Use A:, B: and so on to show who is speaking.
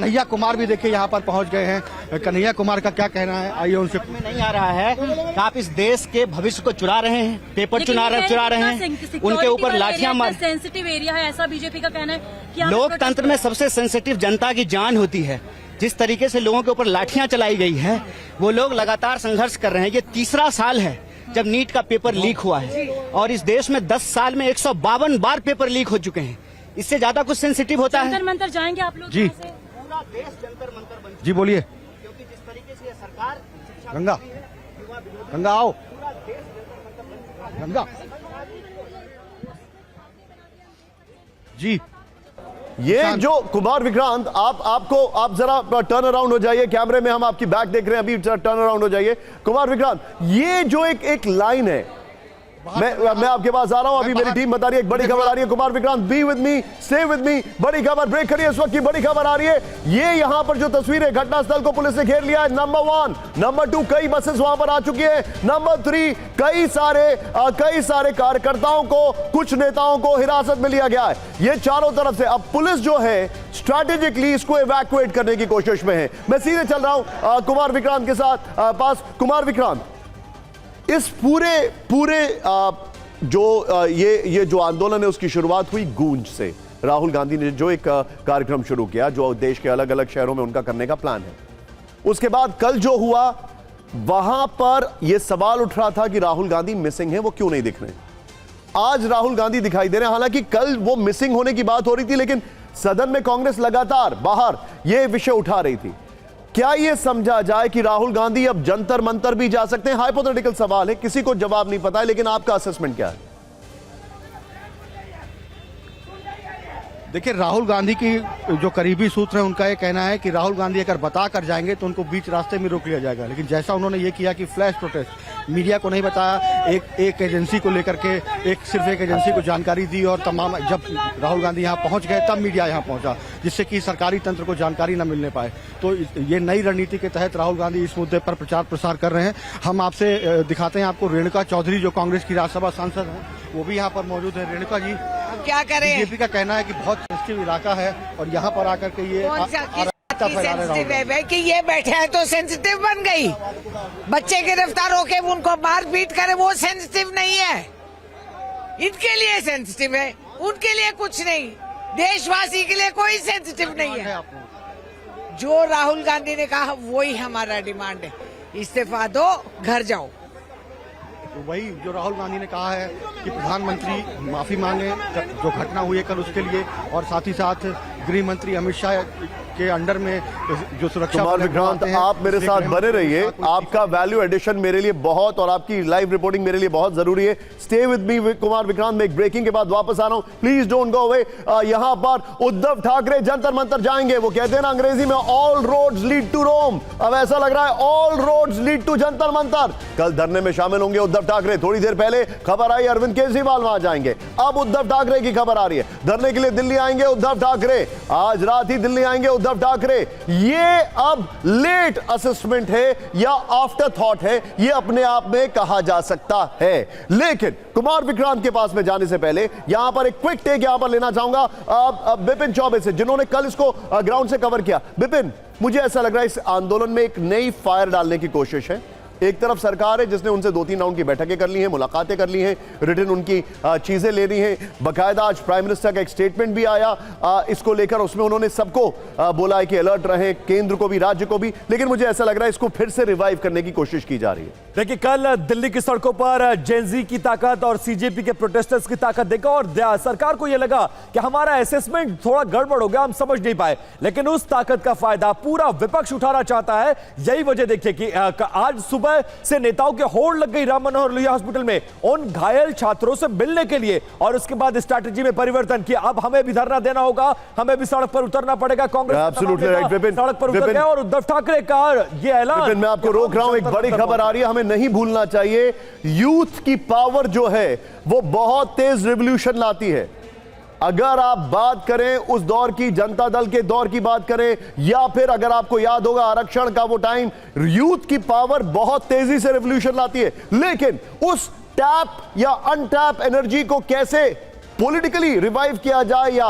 A: कन्हैया कुमार भी देखिए यहाँ पर पहुंच गए हैं। कन्हैया कुमार का क्या कहना है, आइए उनसे।
B: में नहीं आ रहा है कि आप इस देश के भविष्य को चुरा रहे हैं, पेपर चुरा रहे हैं, उनके ऊपर लाठियां मार।
C: सेंसिटिव एरिया है ऐसा बीजेपी का कहना है कि
B: लोकतंत्र में सबसे सेंसिटिव जनता की जान होती है। जिस तरीके से लोगों के ऊपर लाठियां चलाई गई है, वो लोग लगातार संघर्ष कर रहे हैं। ये तीसरा साल है जब नीट का पेपर लीक हुआ है और इस देश में 10 साल में 152 बार पेपर लीक हो चुके हैं। इससे ज्यादा कुछ सेंसिटिव होता है?
C: जंतर मंतर जाएंगे आप लोग
A: जी,
B: पूरा देश जंतर मंतर बन
A: जी बोलिए।
B: क्योंकि जिस तरीके से ये सरकार
A: गंगा आओ, गंगा जी।
D: ये जो कुमार विक्रांत, आप जरा टर्न अराउंड हो जाइए, कैमरे में हम आपकी बैक देख रहे हैं, अभी टर्न अराउंड हो जाइए। कुमार विक्रांत, ये जो एक लाइन है, मैं आपके पास आ रहा हूं, अभी मेरी टीम बता रही है, एक बड़ी खबर आ रही है। Kumar Vikrant, be with me, stay with me, बड़ी खबर ब्रेक करिए, इस वक्त की बड़ी खबर आ रही है। ये यहां पर जो तस्वीरें, घटनास्थल को पुलिस ने घेर लिया है। नंबर 1, नंबर 2, कई बसेस वहां पर आ चुकी है। नंबर 3, कई सारे कार्यकर्ताओं को, कुछ नेताओं को हिरासत में लिया गया है। ये चारों तरफ से अब पुलिस जो है स्ट्रैटेजिकली इसको इवैक्यूएट करने की कोशिश में है। मैं सीधे चल रहा हूं कुमार विक्रांत के साथ पास। कुमार विक्रांत, इस पूरे ये जो आंदोलन है उसकी शुरुआत हुई गूंज से। राहुल गांधी ने जो एक कार्यक्रम शुरू किया, जो देश के अलग अलग शहरों में उनका करने का प्लान है, उसके बाद कल जो हुआ वहां पर यह सवाल उठ रहा था कि राहुल गांधी मिसिंग है, वो क्यों नहीं दिख रहे। आज राहुल गांधी दिखाई दे रहे हैं। हालांकि कल वो मिसिंग होने की बात हो रही थी, लेकिन सदन में कांग्रेस लगातार बाहर यह विषय उठा रही थी। क्या यह समझा जाए कि राहुल गांधी अब जंतर मंतर भी जा सकते हैं? हाइपोथेटिकल सवाल है, किसी को जवाब नहीं पता है, लेकिन आपका असेसमेंट क्या है?
A: देखिए, राहुल गांधी की जो करीबी सूत्र है उनका ये कहना है कि राहुल गांधी अगर बता कर जाएंगे तो उनको बीच रास्ते में रोक लिया जाएगा। लेकिन जैसा उन्होंने ये किया कि फ्लैश प्रोटेस्ट, मीडिया को नहीं बताया, एक एजेंसी को लेकर के सिर्फ एक एजेंसी को जानकारी दी और तमाम, जब राहुल गांधी यहाँ पहुँच गए तब मीडिया यहाँ पहुँचा, जिससे कि सरकारी तंत्र को जानकारी न मिलने पाए। तो ये नई रणनीति के तहत राहुल गांधी इस मुद्दे पर प्रचार प्रसार कर रहे हैं। हम आपसे दिखाते हैं आपको रेणुका चौधरी, जो कांग्रेस की राज्यसभा सांसद हैं, वो भी यहाँ पर मौजूद है। रेणुका जी,
E: क्या करें?
A: बीजेपी का कहना है कि बहुत सेंसिटिव इलाका है और यहाँ पर आकर के ये
E: सेंसिटिव है कि ये बैठे हैं तो सेंसिटिव बन गई। बच्चे गिरफ्तार होके उनको मार पीट करे, वो सेंसिटिव नहीं है। इनके लिए सेंसिटिव है, उनके लिए कुछ नहीं। देशवासी के लिए कोई सेंसिटिव नहीं है। जो राहुल गांधी ने कहा वही हमारा डिमांड है, इस्तीफा दो, घर जाओ।
A: तो वही जो राहुल गांधी ने कहा है कि प्रधानमंत्री माफी मांगे जो घटना हुई है कल उसके लिए, और साथ ही साथ गृह मंत्री अमित शाह के अंडर में जो सुरक्षा।
D: कुमार विक्रांत, आप मेरे साथ बने रहिए, आपका वैल्यू एडिशन मेरे लिए बहुत, और आपकी लाइव रिपोर्टिंग मेरे लिए बहुत जरूरी है। Stay with me Kumar Vikrant, मैं एक ब्रेकिंग के बाद वापस आ रहा हूं, प्लीज डोंट गो अवे। यहां पर उद्धव ठाकरे जंतर मंतर जाएंगे। वो कहते हैं ना अंग्रेजी में, all roads lead to Rome. अब ऐसा लग रहा है all roads lead to Jantar Mantar. कल धरने में शामिल होंगे उद्धव ठाकरे। थोड़ी देर पहले खबर आई अरविंद केजरीवाल वहां जाएंगे, अब उद्धव ठाकरे की खबर आ रही है। धरने के लिए दिल्ली आएंगे उद्धव ठाकरे, आज रात ही दिल्ली आएंगे उद्धव ठाकरे। ये अब लेट असेसमेंट है या आफ्टर थॉट है, ये अपने आप में कहा जा सकता है। लेकिन कुमार विक्रांत के पास में जाने से पहले यहां पर एक क्विक टेक यहां पर लेना चाहूंगा बिपिन चौबे से, जिन्होंने कल इसको ग्राउंड से कवर किया। बिपिन, मुझे ऐसा लग रहा है इस आंदोलन में एक नई फायर डालने की कोशिश है। एक तरफ सरकार है जिसने उनसे 2-3 राउंड की बैठकें कर ली हैं, मुलाकातें कर ली हैं, रिटर्न उनकी चीजें ले रही हैं। बकायदा आज प्राइम मिनिस्टर का एक स्टेटमेंट भी आया इसको लेकर, उसमें उन्होंने सबको बोला है कि अलर्ट रहे, केंद्र को भी राज्य को भी। लेकिन मुझे ऐसा लग रहा है इसको फिर से रिवाइव करने की कोशिश की जा रही है।
F: देखिए, कल दिल्ली की सड़कों पर जेनजी की ताकत और सीजेपी के प्रोटेस्टर्स की ताकत देखा और सरकार को यह लगा कि हमारा असेसमेंट थोड़ा गड़बड़ हो गया, हम समझ नहीं पाए। लेकिन उस ताकत का फायदा पूरा विपक्ष उठाना चाहता है। यही वजह देखिए कि आज सुबह से नेताओं के होड़ लग गई राम मनोहर लोहिया हॉस्पिटल में उन घायल छात्रों से मिलने के लिए, और उसके बाद स्ट्रैटेजी में परिवर्तन किया। अब हमें भी धरना देना होगा, हमें भी सड़क पर उतरना पड़ेगा। कांग्रेस सड़क पर उतर गया और उद्धव ठाकरे का ये ऐलान।
D: मैं आपको रोक रहा हूं, एक बड़ी खबर आ रही है, हमें नहीं भूलना चाहिए। यूथ की पावर जो है वो बहुत तेज रिवॉल्यूशन लाती है। अगर आप बात करें उस दौर की, जनता दल के दौर की बात करें, या फिर अगर आपको याद होगा आरक्षण का वो टाइम, यूथ की पावर बहुत तेजी से रिवॉल्यूशन लाती है। लेकिन उस टैप या अनटैप एनर्जी को कैसे पॉलिटिकली रिवाइव किया जाए या